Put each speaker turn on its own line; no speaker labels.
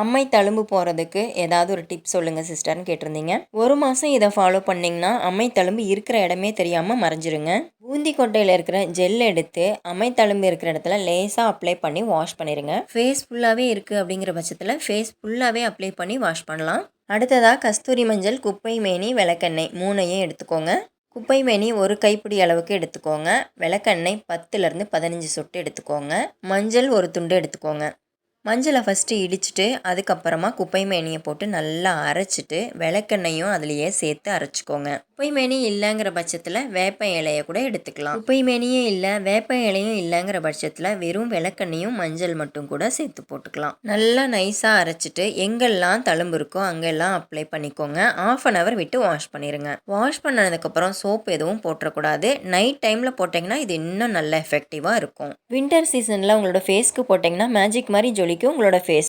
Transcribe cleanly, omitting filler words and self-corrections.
அம்மை தழும்பு போகிறதுக்கு ஏதாவது ஒரு டிப் சொல்லுங்கள் சிஸ்டர்னு கேட்டிருந்தீங்க. 1 மாதம் இதை ஃபாலோ பண்ணிங்கன்னா அம்மை தழும்பு இருக்கிற இடமே தெரியாமல் மறைஞ்சிருங்க. பூந்தி கொட்டையில் இருக்கிற ஜெல் எடுத்து அம்மை தழும்பு இருக்கிற இடத்துல லேசாக அப்ளை பண்ணி வாஷ் பண்ணிடுங்க. ஃபேஸ் ஃபுல்லாகவே இருக்குது அப்படிங்கிற பட்சத்தில் ஃபேஸ் ஃபுல்லாகவே அப்ளை பண்ணி வாஷ் பண்ணலாம். அடுத்ததாக கஸ்தூரி மஞ்சள், குப்பை மேனி, விளக்கெண்ணெய் 3ஐயும் எடுத்துக்கோங்க. குப்பை மேனி 1 கைப்பிடி அளவுக்கு எடுத்துக்கோங்க. விளக்கெண்ணெய் 10லேருந்து 15 சொட்டு எடுத்துக்கோங்க. மஞ்சள் 1 துண்டு எடுத்துக்கோங்க. மஞ்சளை ஃபஸ்ட்டு இடிச்சிட்டு அதுக்கப்புறமா குப்பை மேனியை போட்டு நல்லா அரைச்சிட்டு விளக்கெண்ணையும் அதுலேயே சேர்த்து அரைச்சிக்கோங்க. குப்பை மேனி இல்லைங்கிற பட்சத்தில் வேப்ப இலையை கூட எடுத்துக்கலாம். குப்பை மேனியும் இல்லை, வேப்ப இலையும் இல்லைங்கிற பட்சத்தில் வெறும் விளக்கெண்ணையும் மஞ்சள் மட்டும் கூட சேர்த்து போட்டுக்கலாம். நல்லா நைஸாக அரைச்சிட்டு எங்கெல்லாம் தழும்பு இருக்கோ அங்கெல்லாம் அப்ளை பண்ணிக்கோங்க. 1/2 hour விட்டு வாஷ் பண்ணிடுங்க. வாஷ் பண்ணதுக்கப்புறம் சோப் எதுவும் போட்டுறக்கூடாது. நைட் டைமில் போட்டிங்கன்னா இது இன்னும் நல்ல எஃபெக்டிவாக இருக்கும். வின்டர் சீசனில் உங்களோட ஃபேஸ்க்கு போட்டிங்கன்னா மேஜிக் மாதிரி ஜொலிக்கும் உங்களோட ஃபேஸ்.